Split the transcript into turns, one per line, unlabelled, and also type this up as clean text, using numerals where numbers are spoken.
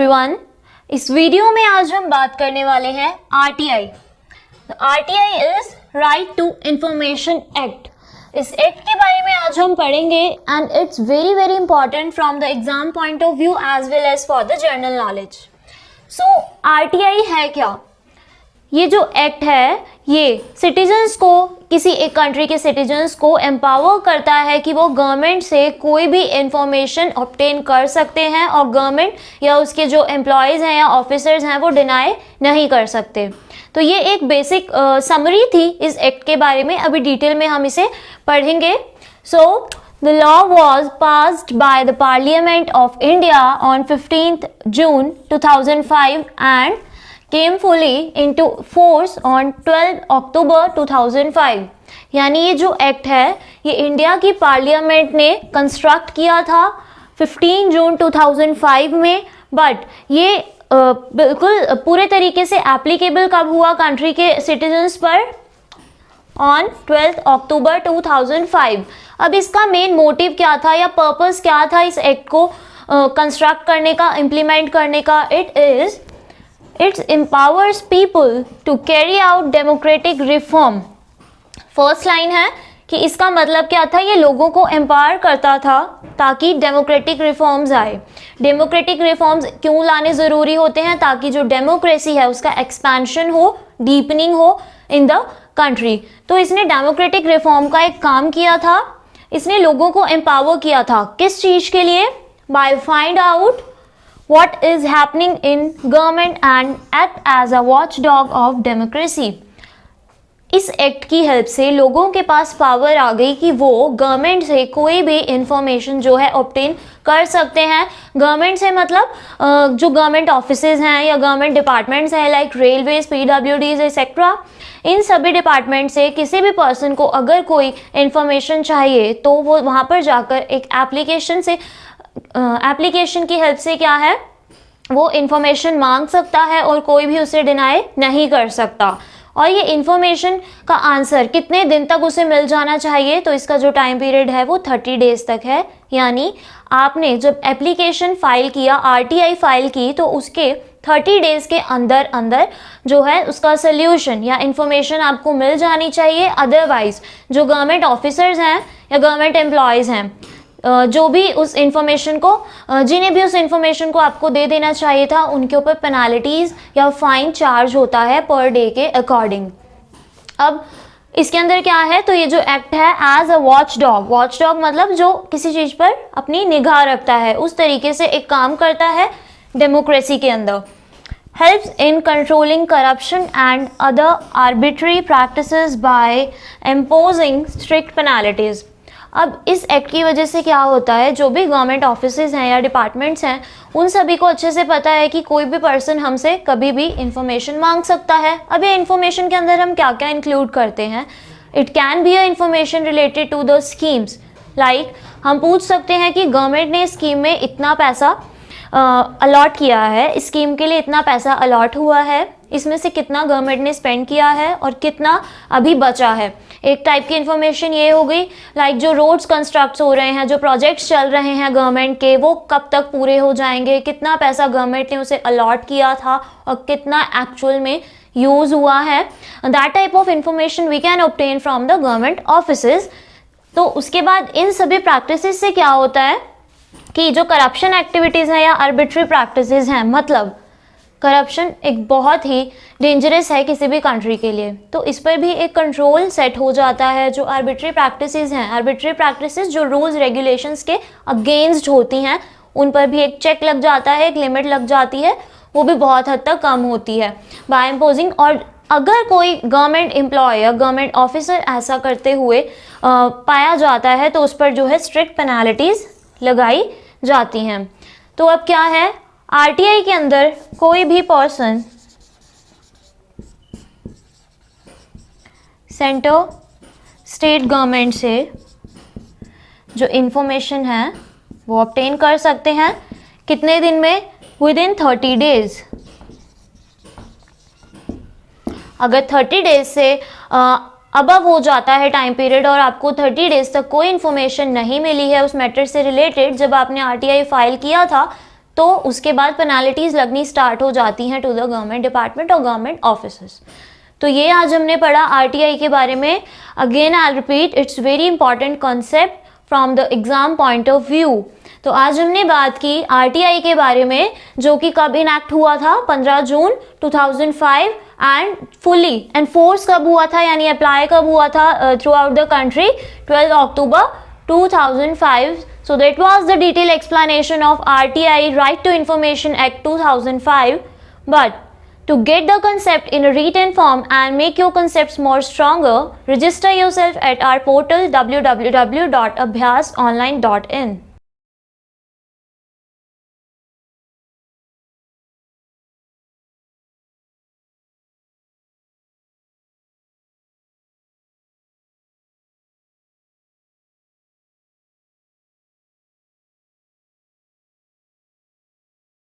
Everyone, इस video में आज हम बात करने वाले हैं RTI. RTI is right to information act. इस एक्ट के बारे में आज हम पढ़ेंगे and it's very very important from the exam point of view as well as for the general knowledge. So RTI है क्या? ये जो एक्ट है ये सिटीजन्स को, किसी एक कंट्री के सिटीजन्स को एम्पावर करता है कि वो गवर्नमेंट से कोई भी इंफॉर्मेशन ऑब्टेन कर सकते हैं और गवर्नमेंट या उसके जो एम्प्लॉयज़ हैं या ऑफिसर्स हैं वो डिनाई नहीं कर सकते। तो ये एक बेसिक समरी थी इस एक्ट के बारे में। अभी डिटेल में हम इसे पढ़ेंगे। So the law was passed by the parliament of India on 15th June 2005 and came fully into force on 12 October 2005। यानी ये जो एक्ट है ये इंडिया की पार्लियामेंट ने कंस्ट्रक्ट किया था 15 जून 2005 में, बट ये बिल्कुल पूरे तरीके से एप्लीकेबल कब हुआ कंट्री के सिटीजन्स पर? ऑन 12 अक्टूबर 2005। अब इसका मेन मोटिव क्या था या पर्पस क्या था इस एक्ट को कंस्ट्रक्ट करने का, इम्प्लीमेंट करने का? It empowers people to carry out democratic reform। First line है कि इसका मतलब क्या था? ये लोगों को एम्पावर करता था ताकि डेमोक्रेटिक रिफॉर्म्स आए। डेमोक्रेटिक रिफॉर्म्स क्यों लाने ज़रूरी होते हैं? ताकि जो डेमोक्रेसी है उसका एक्सपेंशन हो, डीपनिंग हो इन द कंट्री। तो इसने डेमोक्रेटिक रिफॉर्म का एक काम किया था, इसने लोगों को एम्पावर किया था। किस चीज़ के लिए? Bye find out what is happening in government and act as a watchdog of democracy। इस एक्ट की हेल्प से लोगों के पास पावर आ गई कि वो गवर्नमेंट से कोई भी इंफॉर्मेशन जो है ऑब्टेन कर सकते हैं। गवर्नमेंट से मतलब जो गवर्नमेंट ऑफिसेज हैं या गवर्नमेंट डिपार्टमेंट्स हैं लाइक रेलवेज, पीडब्ल्यूडीज एक्सेट्रा, इन सभी डिपार्टमेंट से किसी भी पर्सन को अगर कोई इंफॉर्मेशन चाहिए तो वो वहाँ पर जाकर एक एप्लीकेशन की हेल्प से क्या है वो इंफॉर्मेशन मांग सकता है और कोई भी उसे डिनाई नहीं कर सकता। और ये इंफॉर्मेशन का आंसर कितने दिन तक उसे मिल जाना चाहिए? तो इसका जो टाइम पीरियड है वो 30 डेज तक है। यानी आपने जब एप्लीकेशन फाइल किया, आरटीआई फाइल की, तो उसके 30 डेज के अंदर अंदर जो है उसका सोल्यूशन या इंफॉर्मेशन आपको मिल जानी चाहिए। अदरवाइज जो गवर्नमेंट ऑफिसर्स हैं या गवर्नमेंट एम्प्लॉयज़ हैं, जो भी उस इंफॉर्मेशन को, जिन्हें भी उस इंफॉर्मेशन को आपको दे देना चाहिए था, उनके ऊपर पेनाल्टीज या फाइन चार्ज होता है पर डे के अकॉर्डिंग। अब इसके अंदर क्या है? तो ये जो एक्ट है एज अ वॉच डॉग मतलब जो किसी चीज पर अपनी निगाह रखता है, उस तरीके से एक काम करता है डेमोक्रेसी के अंदर। Helps in controlling corruption and other arbitrary practices by imposing strict penalties. अब इस एक्ट की वजह से क्या होता है, जो भी गवर्नमेंट ऑफिसेज हैं या डिपार्टमेंट्स हैं उन सभी को अच्छे से पता है कि कोई भी पर्सन हमसे कभी भी इंफॉर्मेशन मांग सकता है। अब ये इंफॉर्मेशन के अंदर हम क्या क्या इंक्लूड करते हैं? It can be a information related to the schemes. Like हम पूछ सकते हैं कि गवर्नमेंट ने स्कीम में इतना पैसा अलॉट किया है, स्कीम के लिए इतना पैसा अलॉट हुआ है, इसमें से कितना गवर्नमेंट ने स्पेंड किया है और कितना अभी बचा है। एक टाइप की इंफॉर्मेशन ये हो गई लाइक जो रोड्स कंस्ट्रक्ट हो रहे हैं, जो प्रोजेक्ट्स चल रहे हैं गवर्नमेंट के, वो कब तक पूरे हो जाएंगे, कितना पैसा गवर्नमेंट ने उसे अलॉट किया था और कितना एक्चुअल में यूज हुआ है। That type of information we can obtain from the government offices. तो उसके बाद इन सभी प्रैक्टिसेस से क्या होता है कि जो करप्शन एक्टिविटीज़ हैं या आर्बिट्री प्रैक्टिसेस हैं, मतलब करप्शन एक बहुत ही डेंजरस है किसी भी कंट्री के लिए, तो इस पर भी एक कंट्रोल सेट हो जाता है। जो आर्बिट्री प्रैक्टिसेस हैं, आर्बिट्री प्रैक्टिसेस जो रूल्स रेगुलेशंस के अगेंस्ट होती हैं, उन पर भी एक चेक लग जाता है, एक लिमिट लग जाती है, वो भी बहुत हद तक कम होती है बाय इम्पोजिंग। और अगर कोई गवर्नमेंट एम्प्लॉय या गवर्नमेंट ऑफिसर ऐसा करते हुए पाया जाता है तो उस पर जो है स्ट्रिक्ट पेनाल्टीज लगाई जाती हैं। तो अब क्या है, आरटीआई के अंदर कोई भी पर्सन सेंटर स्टेट गवर्नमेंट से जो इंफॉर्मेशन है वो ऑब्टेन कर सकते हैं। कितने दिन में? With in 30 days. अगर 30 डेज से अबव हो जाता है टाइम पीरियड और आपको 30 डेज तक कोई इन्फॉर्मेशन नहीं मिली है उस मैटर से रिलेटेड, जब आपने आरटीआई फाइल किया था तो उसके बाद पेनाल्टीज़ लगनी स्टार्ट हो जाती हैं टू द गवर्नमेंट डिपार्टमेंट और गवर्नमेंट ऑफिसर्स। तो ये आज हमने पढ़ा आरटीआई के बारे में। Again I repeat, it's very important concept from the exam point of view. तो आज हमने बात की आरटीआई के बारे में, जो कि कब इनैक्ट हुआ था, 15 जून 2005, एंड फुली एनफोर्स कब हुआ था, यानी अप्लाई कब हुआ था through out the country, 12 October 2005. So that was the detailed explanation of RTI, Right to Information Act 2005. But to get the concept in a written form and make your concepts more stronger, register yourself at our portal www.abhyasonline.in.